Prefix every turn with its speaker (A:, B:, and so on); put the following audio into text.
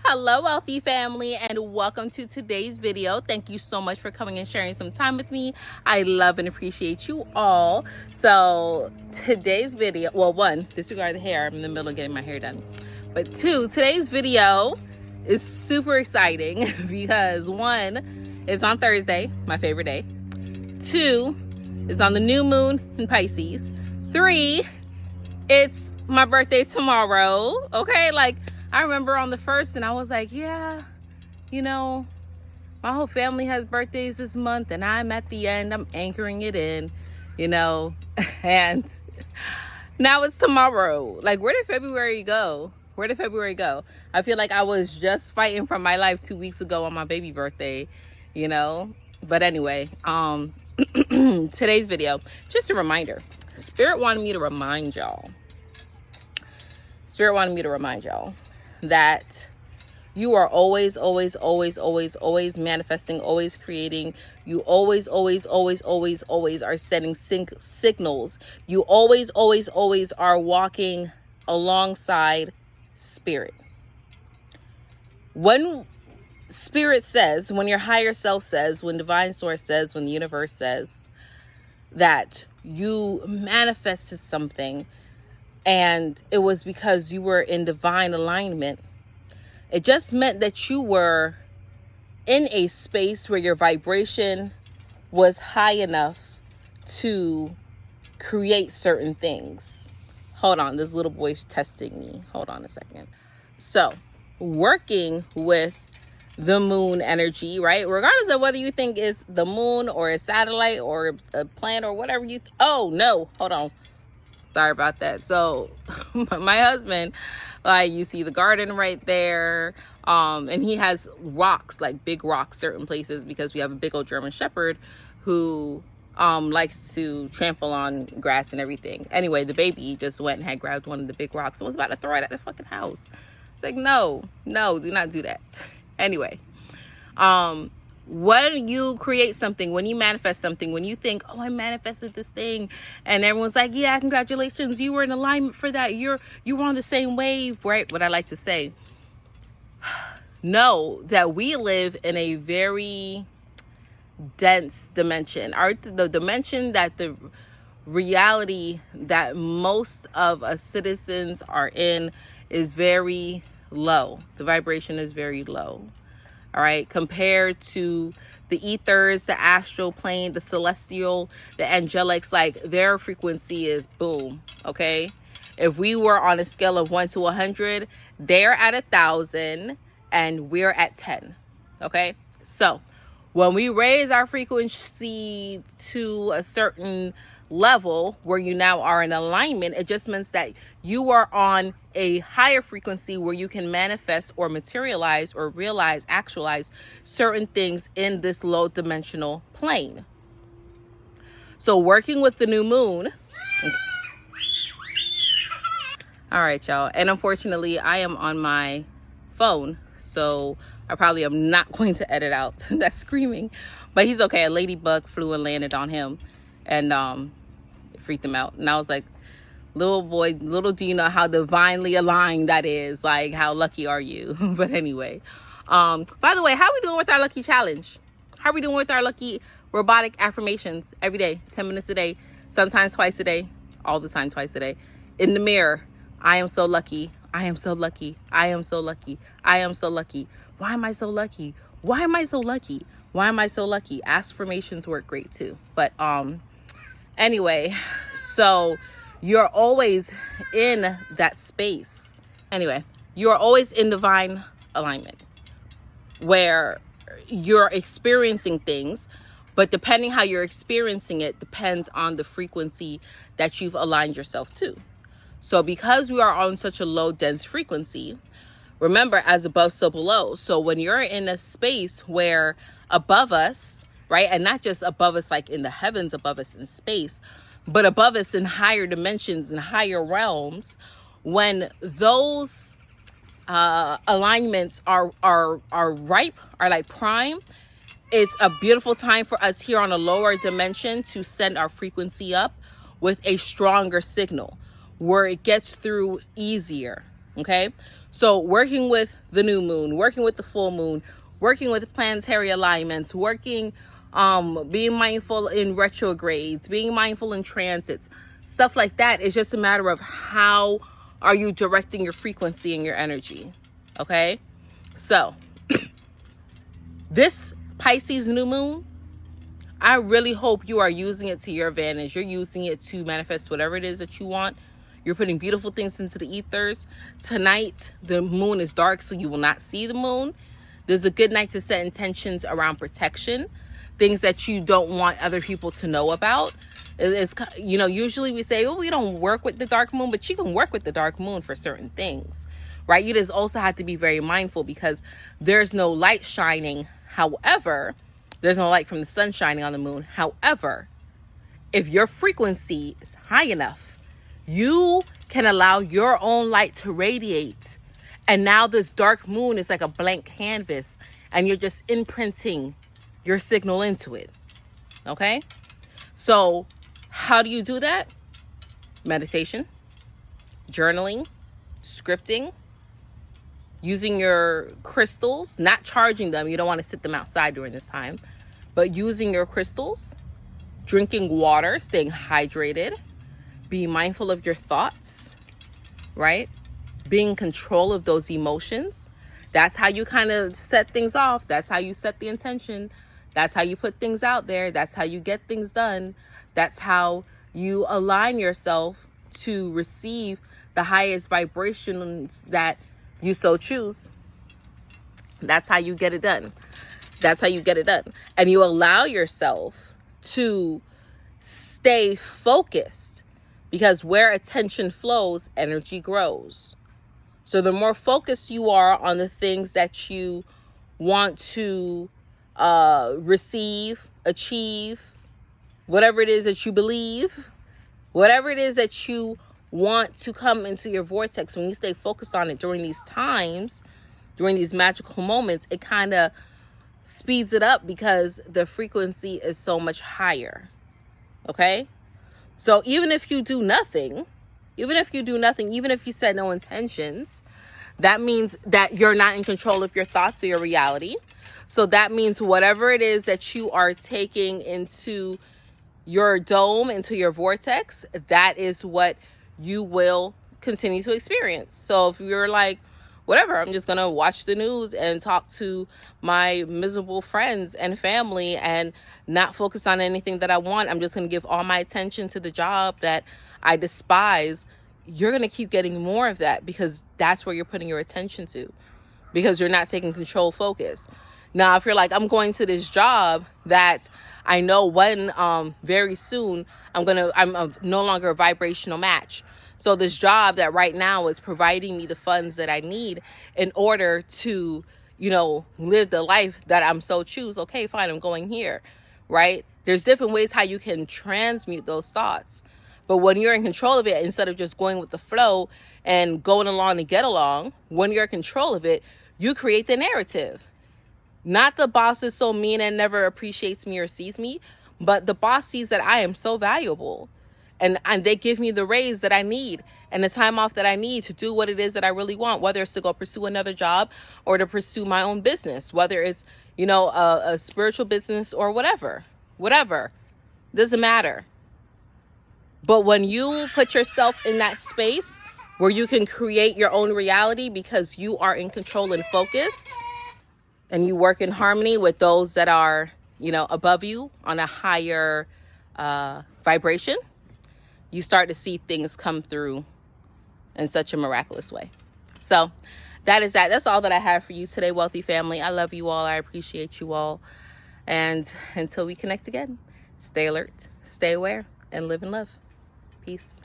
A: Hello, wealthy family, and welcome to today's video. Thank you so much for coming and sharing some time with me. I love and appreciate you all. So today's video, well, one, disregard the hair. I'm in the middle of getting my hair done. But two, today's video is super exciting because one, it's on Thursday, my favorite day. Two, it's on the new moon in Pisces. Three, it's my birthday tomorrow. Okay, like, I remember on the 1st and I was like, yeah, you know, my whole family has birthdays this month and I'm at the end, I'm anchoring it in, you know, and now it's tomorrow. Like, where did February go? Where did February go? I feel like I was just fighting for my life 2 weeks ago on my baby birthday, you know, but anyway, today's video, just a reminder, Spirit wanted me to remind y'all that you are always manifesting, always creating. You always are setting signals. You always are walking alongside spirit. When spirit says, when your higher self says, when divine source says, when the universe says that you manifested something, and it was because you were in divine alignment, it just meant that you were in a space where your vibration was high enough to create certain things. Hold on, this little boy's testing me. Hold on a second. So, working with the moon energy, right? Regardless of whether you think it's the moon or a satellite or a planet or whatever you... Oh, no. Hold on. Sorry about that. So my husband, like, you see the garden right there, and he has rocks, like big rocks, certain places, because we have a big old German Shepherd who likes to trample on grass and everything. Anyway, the baby just went and had grabbed one of the big rocks and was about to throw it at the fucking house. It's like, no, do not do that. Anyway, when you create something, when you manifest something, when you think, oh, I manifested this thing, and everyone's like, yeah, congratulations, you were in alignment for that, you were on the same wave, right? What I like to say, know that we live in a very dense dimension. The dimension that the reality that most of us citizens are in is very low. The vibration is very low. All right, compared to the ethers, the astral plane, the celestial, the angelics, like, their frequency is boom. Okay, if we were on a scale of 1 to 100, they're at 1,000 and we're at 10. Okay, so when we raise our frequency to a certain level where you now are in alignment, it just means that you are on a higher frequency where you can manifest or materialize or realize, actualize certain things in this low dimensional plane. So working with the new moon. All right, y'all. And unfortunately, I am on my phone, so I probably am not going to edit out that screaming, but he's okay. A ladybug flew and landed on him, and it freaked him out. And I was like, little boy, little do you know how divinely aligned that is. Like, how lucky are you? But anyway, by the way, how are we doing with our lucky challenge? How are we doing with our lucky robotic affirmations every day, 10 minutes a day, sometimes twice a day, all the time twice a day, in the mirror? I am so lucky. I am so lucky. I am so lucky. I am so lucky. Why am I so lucky? Why am I so lucky? Why am I so lucky? Affirmations work great too. But anyway, so you're always in that space. Anyway, you're always in divine alignment where you're experiencing things, but depending how you're experiencing it depends on the frequency that you've aligned yourself to. So because we are on such a low dense frequency, Remember, as above, so below. So when you're in a space where above us, right, and not just above us like in the heavens, above us in space, but above us in higher dimensions and higher realms, when those alignments are ripe, are like prime, it's a beautiful time for us here on a lower dimension to send our frequency up with a stronger signal where it gets through easier. Okay, so working with the new moon, working with the full moon, working with planetary alignments, working being mindful in retrogrades, being mindful in transits, stuff like that is just a matter of how are you directing your frequency and your energy. Okay, so this Pisces new moon, I really hope you are using it to your advantage. You're using it to manifest whatever it is that you want. You're putting beautiful things into the ethers. Tonight, the moon is dark, so you will not see the moon. There's a good night to set intentions around protection, things that you don't want other people to know about. It's, you know, usually we say, oh, we don't work with the dark moon, but you can work with the dark moon for certain things, right? You just also have to be very mindful because there's no light shining. However, there's no light from the sun shining on the moon. However, if your frequency is high enough, you can allow your own light to radiate. And now this dark moon is like a blank canvas and you're just imprinting your signal into it. Okay? So how do you do that? Meditation, journaling, scripting, using your crystals, not charging them. You don't want to sit them outside during this time, but using your crystals, drinking water, staying hydrated, be mindful of your thoughts, right? Being in control of those emotions. That's how you kind of set things off. That's how you set the intention. That's how you put things out there. That's how you get things done. That's how you align yourself to receive the highest vibrations that you so choose. That's how you get it done. That's how you get it done. And you allow yourself to stay focused. Because where attention flows, energy grows. So the more focused you are on the things that you want to receive, achieve, whatever it is that you believe, whatever it is that you want to come into your vortex, when you stay focused on it during these times, during these magical moments, it kind of speeds it up because the frequency is so much higher. Okay? So even if you do nothing, even if you set no intentions, that means that you're not in control of your thoughts or your reality. So that means whatever it is that you are taking into your dome, into your vortex, that is what you will continue to experience. So if you're like, whatever, I'm just going to watch the news and talk to my miserable friends and family and not focus on anything that I want. I'm just going to give all my attention to the job that I despise. You're going to keep getting more of that because that's where you're putting your attention to, because you're not taking control focus. Now, if you're like, I'm going to this job that I know when very soon I'm no longer a vibrational match. So this job that right now is providing me the funds that I need in order to, you know, live the life that I'm so choose. Okay, fine, I'm going here, right? There's different ways how you can transmute those thoughts. But when you're in control of it, instead of just going with the flow and going along to get along, when you're in control of it, you create the narrative. Not the boss is so mean and never appreciates me or sees me, but the boss sees that I am so valuable. And they give me the raise that I need and the time off that I need to do what it is that I really want, whether it's to go pursue another job or to pursue my own business, whether it's, you know, a spiritual business or whatever, doesn't matter. But when you put yourself in that space where you can create your own reality because you are in control and focused, and you work in harmony with those that are, you know, above you on a higher vibration, you start to see things come through in such a miraculous way. So that's all that I have for you today, wealthy family. I love you all. I appreciate you all. And until we connect again, stay alert, stay aware, and live in love. Peace.